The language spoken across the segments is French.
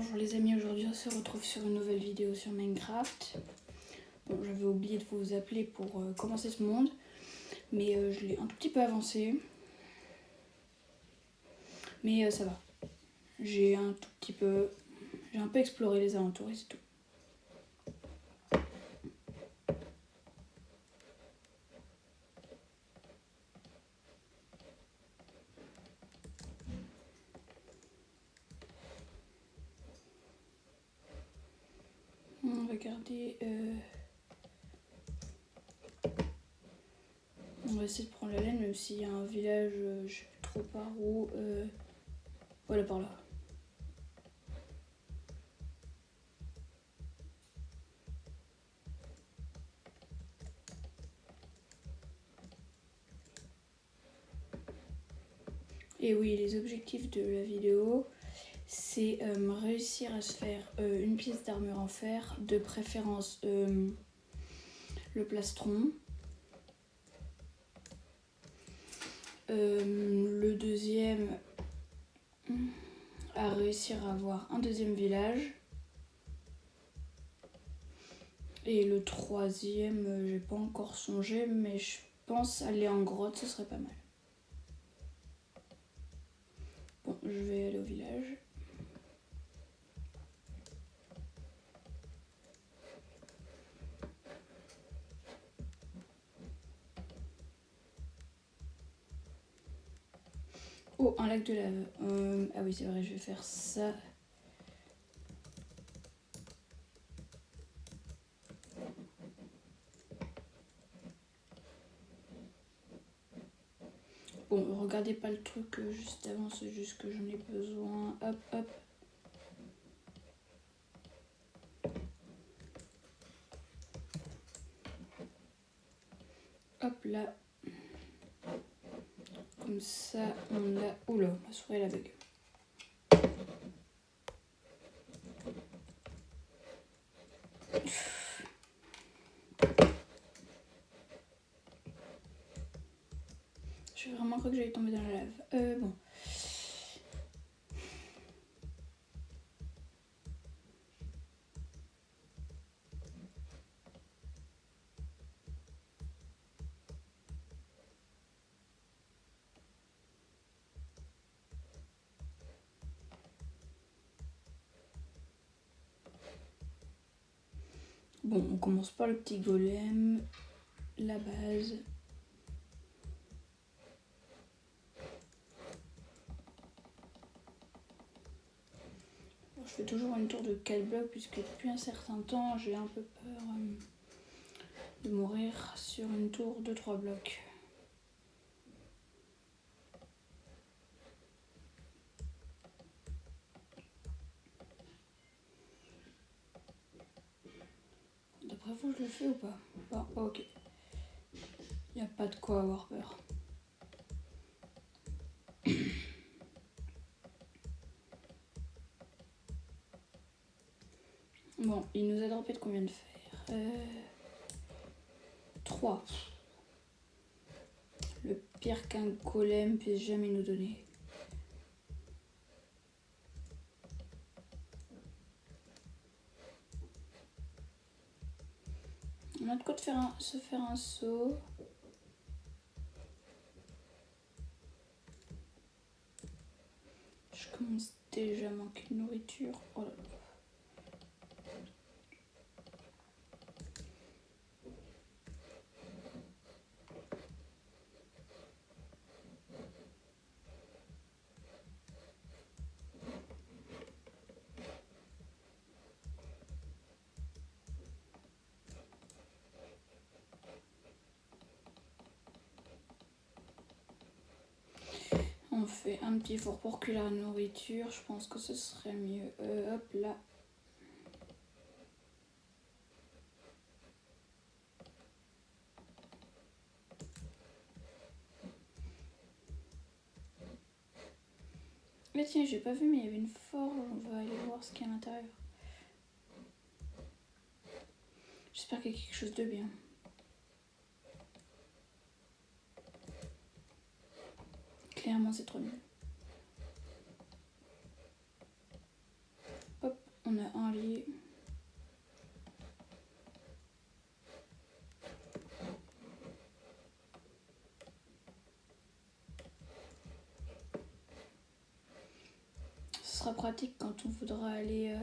Bonjour les amis, aujourd'hui on se retrouve sur une nouvelle vidéo sur Minecraft. Bon, j'avais oublié de vous appeler pour commencer ce monde, mais je l'ai un tout petit peu avancé. Mais ça va. J'ai un peu exploré les alentours et c'est tout. Regardez, on va essayer de prendre la laine, même s'il y a un village, je sais plus trop par où. Voilà, par là. Et oui, les objectifs de la vidéo, c'est réussir à se faire une pièce d'armure en fer, de préférence le plastron. Le deuxième, à réussir à avoir un deuxième village. Et le troisième, j'ai pas encore songé, mais je pense aller en grotte, ce serait pas mal. Bon, je vais aller au village. Oh, un lac de lave. Ah oui, c'est vrai, je vais faire ça. Bon, regardez pas le truc juste avant, c'est juste que j'en ai besoin. Hop, hop. Hop là. Comme ça, on a... Oula, ma souris elle a bug. J'ai vraiment cru que j'allais tomber dans la lave. Bon. Bon, on commence par le petit golem, la base. Bon, je fais toujours une tour de 4 blocs puisque depuis un certain temps, j'ai un peu peur de mourir sur une tour de 3 blocs. D'après vous, je le fais ou pas? Bon, ok. Il n'y a pas de quoi avoir peur. Bon, il nous a droppé de combien de fer 3. Le pire qu'un golem puisse jamais nous donner. On a de quoi se faire un saut. Je commence déjà à manquer de nourriture. Oh là là. On fait un petit four pour cuire la nourriture. Je pense que ce serait mieux. Hop là. Mais tiens, j'ai pas vu, mais il y avait une forge. On va aller voir ce qu'il y a à l'intérieur. J'espère qu'il y a quelque chose de bien. Clairement, c'est trop nul. Hop. voyez. Ce sera pratique quand on voudra aller là,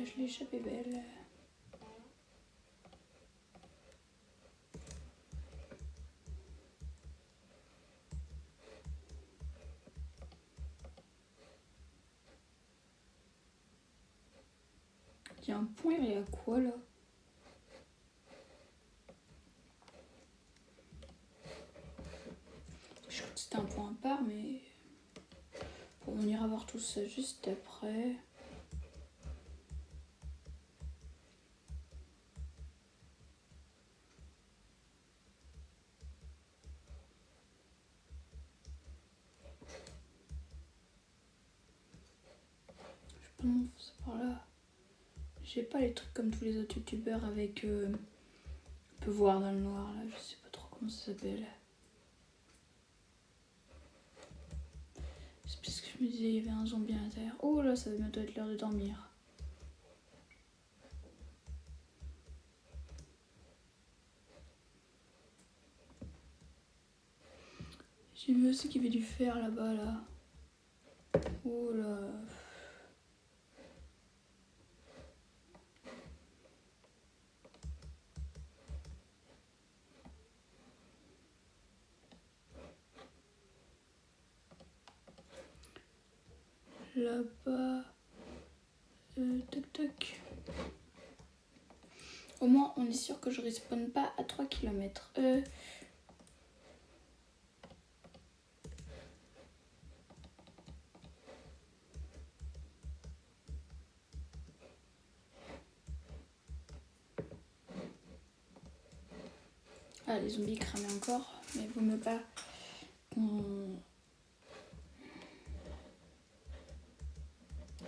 je l'ai échappé belle. Il y a un point, il y a quoi là? Je crois que c'était un point à part, mais bon, on ira voir tout ça juste après. Je peux m'enfoncer par là. J'ai pas les trucs comme tous les autres youtubeurs avec on peut voir dans le noir là, je sais pas trop comment ça s'appelle. C'est parce que je me disais il y avait un zombie à l'intérieur. Oh là, ça va bientôt être l'heure de dormir. J'ai vu aussi qu'il y avait du fer là-bas là. Oh là. Là-bas. Tac tac. Au moins on est sûr que je respawn pas à 3 km. Ah, les zombies cramaient encore, mais vaut mieux pas qu'on...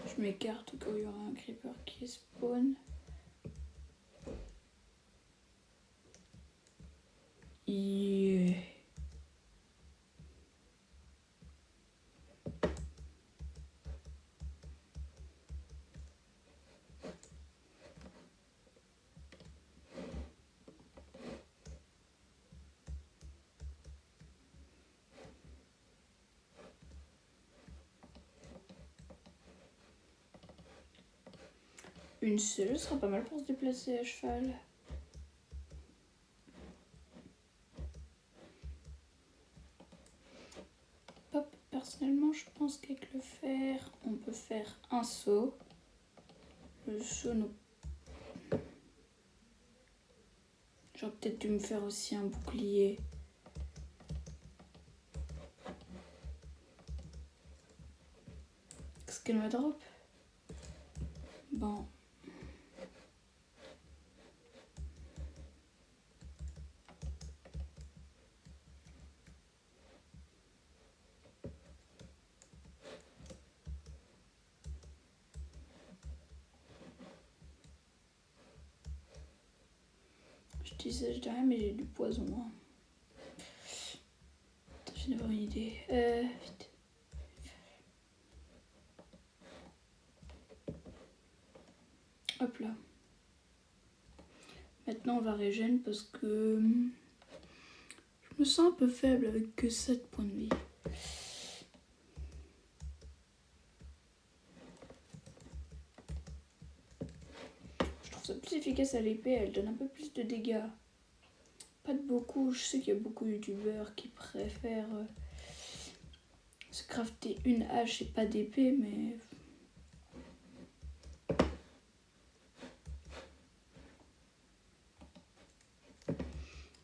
Je m'écarte au cas où il y aura un creeper qui spawn. Yeah. Une seule sera pas mal pour se déplacer à cheval. Hop, personnellement, je pense qu'avec le fer, on peut faire un saut. Le saut, non. J'aurais peut-être dû me faire aussi un bouclier. Qu'est-ce qu'elle me drop? Bon. Je dis ça, je dis rien, mais j'ai du poison. Hein. Attends, je viens d'avoir une idée. Vite. Hop là. Maintenant, on va régène parce que je me sens un peu faible avec que 7 points de vie. Je trouve ça plus efficace à l'épée, elle donne un peu plus de dégâts. Pas de beaucoup, je sais qu'il y a beaucoup de youtubeurs qui préfèrent se crafter une hache et pas d'épée, mais...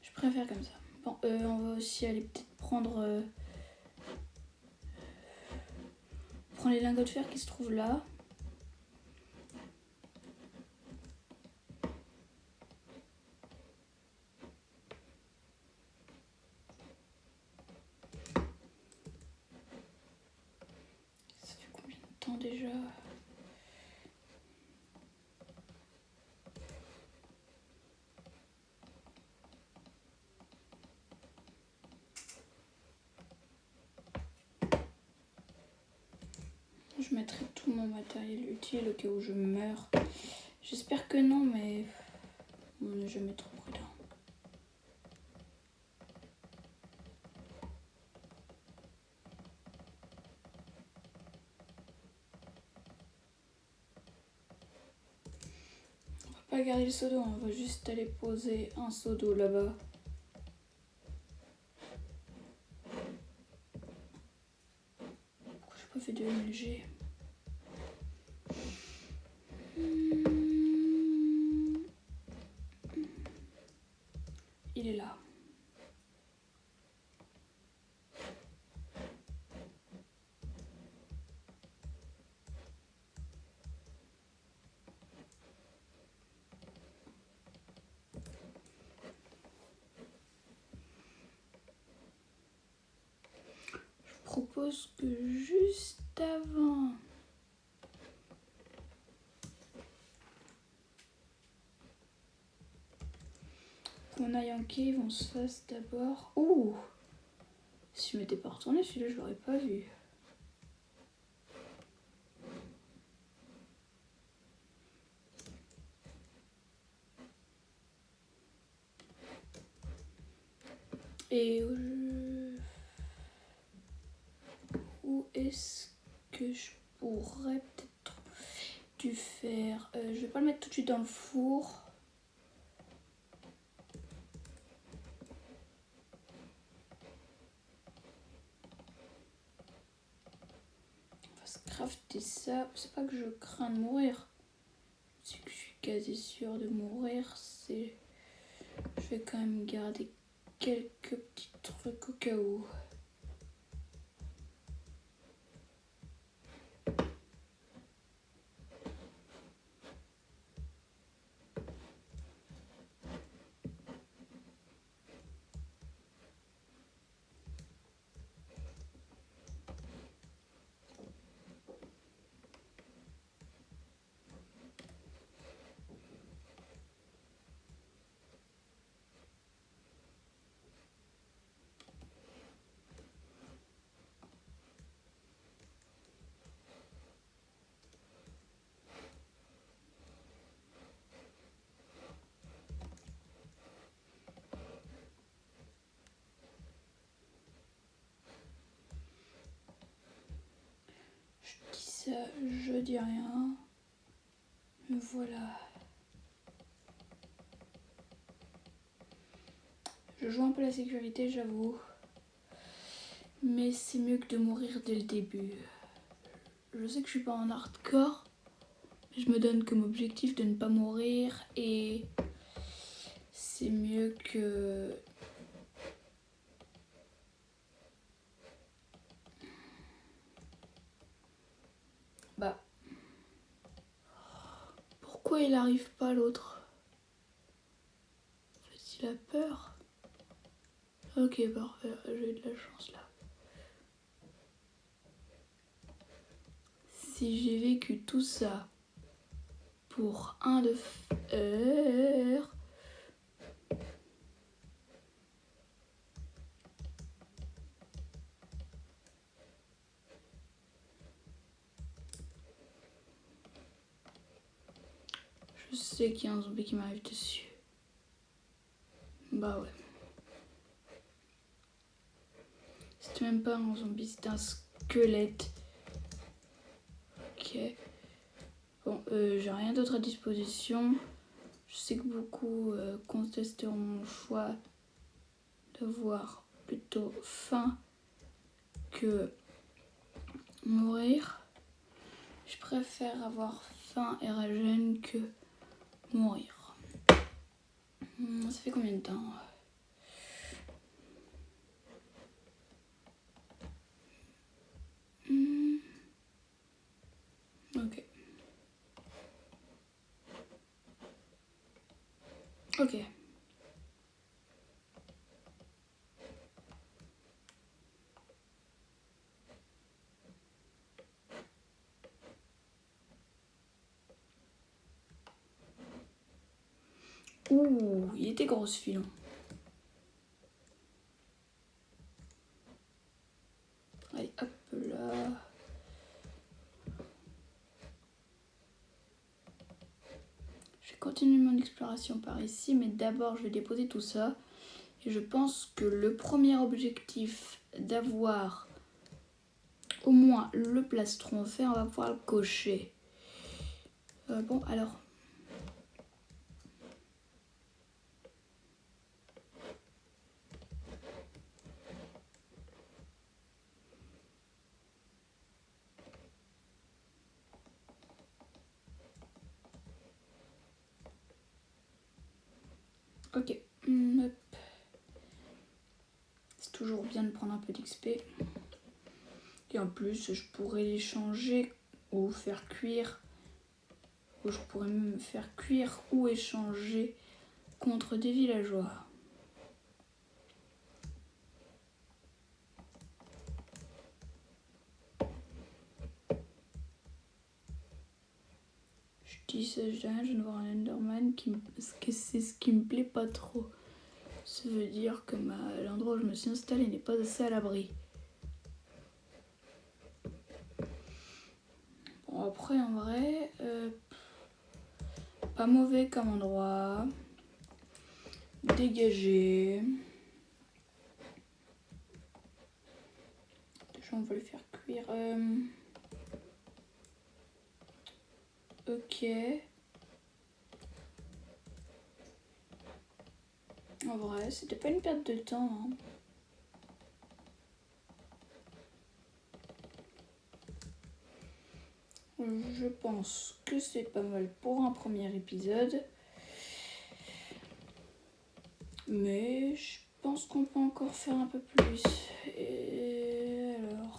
Je préfère comme ça. Bon, on va aussi aller peut-être prendre les lingots de fer qui se trouvent là. Ça fait combien de temps déjà ? Je mettrai tout mon matériel utile au cas où je meurs. J'espère que non, mais on n'est jamais trop prudent. On va pas garder le seau d'eau, on va juste aller poser un seau d'eau là-bas. Pourquoi j'ai pas fait de MLG? Il est là. Je propose que juste avant qu'on aille en cave, on se fasse d'abord... Ouh! Si je m'étais pas retourné, celui-là, je l'aurais pas vu. Et où est-ce que je pourrais peut-être dû faire... je vais pas le mettre tout de suite dans le four. On va se crafter ça. C'est pas que je crains de mourir. C'est que je suis quasi sûre de mourir. C'est... Je vais quand même garder quelques petits trucs au cas où. Ça, je dis rien. Voilà. Je joue un peu la sécurité, j'avoue. Mais c'est mieux que de mourir dès le début. Je sais que je suis pas en hardcore. Mais je me donne comme objectif de ne pas mourir. Et c'est mieux que... Bah... Pourquoi il arrive pas l'autre? En fait, il a peur. Ok, parfait, j'ai eu de la chance là. Si j'ai vécu tout ça pour un de fer... Je sais qu'il y a un zombie qui m'arrive dessus. Bah ouais. C'était même pas un zombie, c'était un squelette. Ok. Bon, j'ai rien d'autre à disposition. Je sais que beaucoup contesteront mon choix d'avoir plutôt faim que mourir. Je préfère avoir faim et ragène que mourir. Ça fait combien de temps? Ok. Ok. Ouh, il était gros ce filon. Allez, hop là. continue mon exploration par ici, mais d'abord je vais déposer tout ça. Et je pense que le premier objectif d'avoir au moins le plastron fait, on va pouvoir le cocher. Bon, alors... Ok. Hop. C'est toujours bien de prendre un peu d'XP. Et en plus, je pourrais les changer ou faire cuire. Ou je pourrais même faire cuire ou échanger contre des villageois. Je dis ça, je dis rien, je viens de voir un Enderman c'est ce qui me plaît pas trop. Ça veut dire que l'endroit où je me suis installée n'est pas assez à l'abri. Bon, après, en vrai, pas mauvais comme endroit. Dégagé. Déjà, on va le faire cuire. Ok. En vrai, c'était pas une perte de temps. Hein. Je pense que c'est pas mal pour un premier épisode. Mais je pense qu'on peut encore faire un peu plus. Et alors...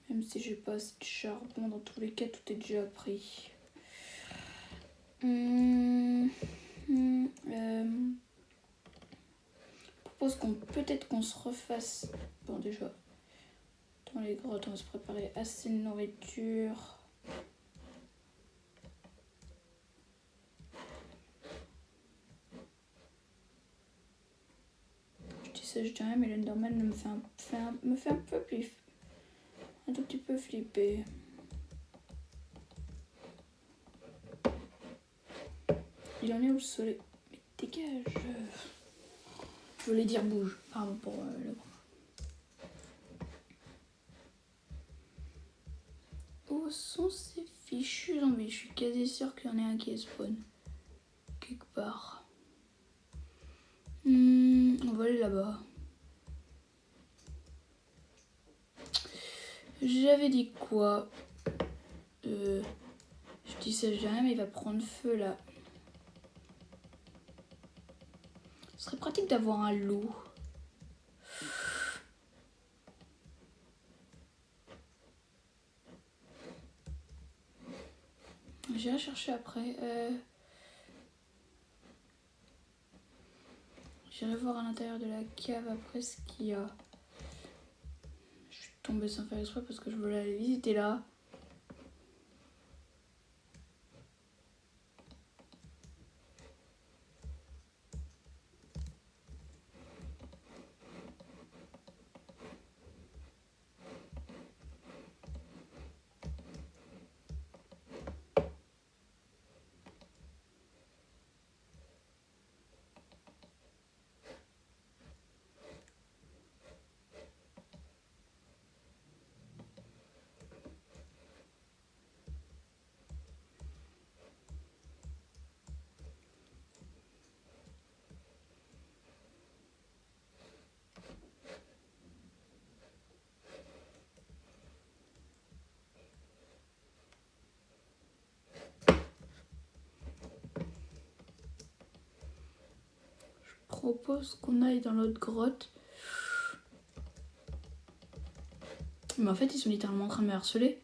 Même si j'ai pas assez de charbon, dans tous les cas, tout est déjà pris. Je propose peut-être qu'on se refasse... Bon, déjà, dans les grottes, on va se préparer assez de nourriture. Je dis ça, je dis rien, mais l'Enderman me fait un peu plus... Un tout petit peu flipper. Il en est où le soleil? Mais dégage. Je voulais dire bouge. Pardon pour le gros. Où sont ces fichus zombies? Je suis quasi sûre qu'il y en a un qui est spawn. Quelque part. On va aller là-bas. J'avais dit quoi? Je dis ça, je dis rien, mais il va prendre feu là. Ce serait pratique d'avoir un loup. J'irai chercher après. J'irai voir à l'intérieur de la cave après ce qu'il y a. Je suis tombée sans faire exprès parce que je voulais aller visiter là. Je propose qu'on aille dans l'autre grotte. Mais en fait, ils sont littéralement en train de me harceler.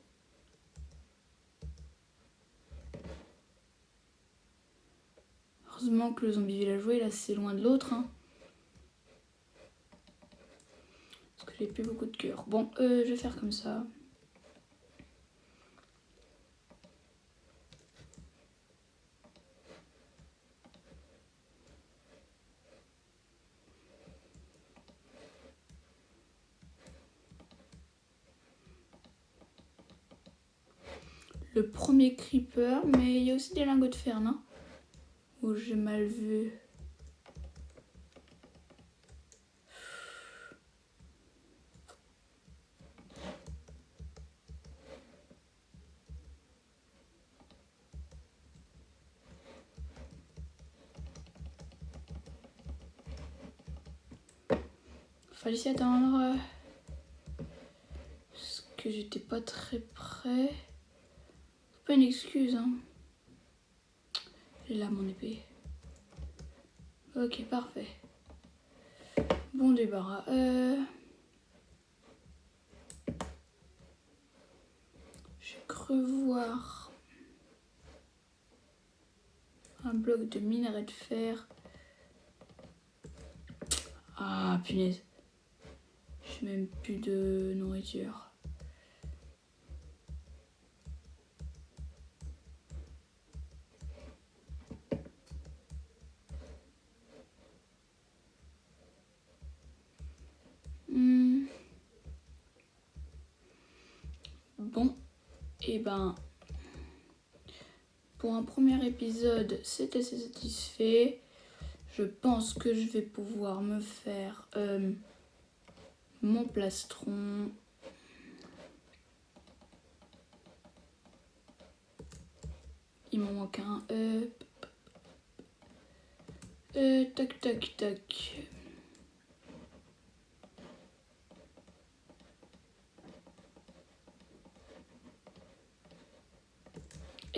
Heureusement que le zombie villageois il est assez loin de l'autre. Hein. Parce que j'ai plus beaucoup de cœur. Bon, je vais faire comme ça. le premier creeper, mais il y a aussi des lingots de fer, non? Oh, j'ai mal vu. Fallait s'y attendre. Parce que j'étais pas très près. C'est pas une excuse, hein. Elle est là, mon épée. Ok, parfait. Bon débarras. J'ai cru voir un bloc de minerai de fer. Ah, punaise. J'ai même plus de nourriture. Bon, et ben, pour un premier épisode, c'est assez satisfait. Je pense que je vais pouvoir me faire mon plastron. Il m'en manque un. Tac, tac, tac.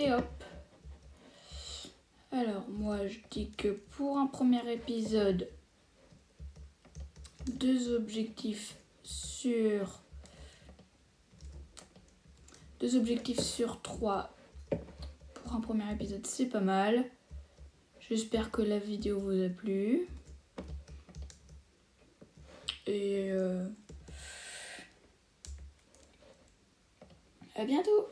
Et hop. Alors, moi, je dis que pour un premier épisode, 2 objectifs sur 3 pour un premier épisode, c'est pas mal. J'espère que la vidéo vous a plu. Et à bientôt!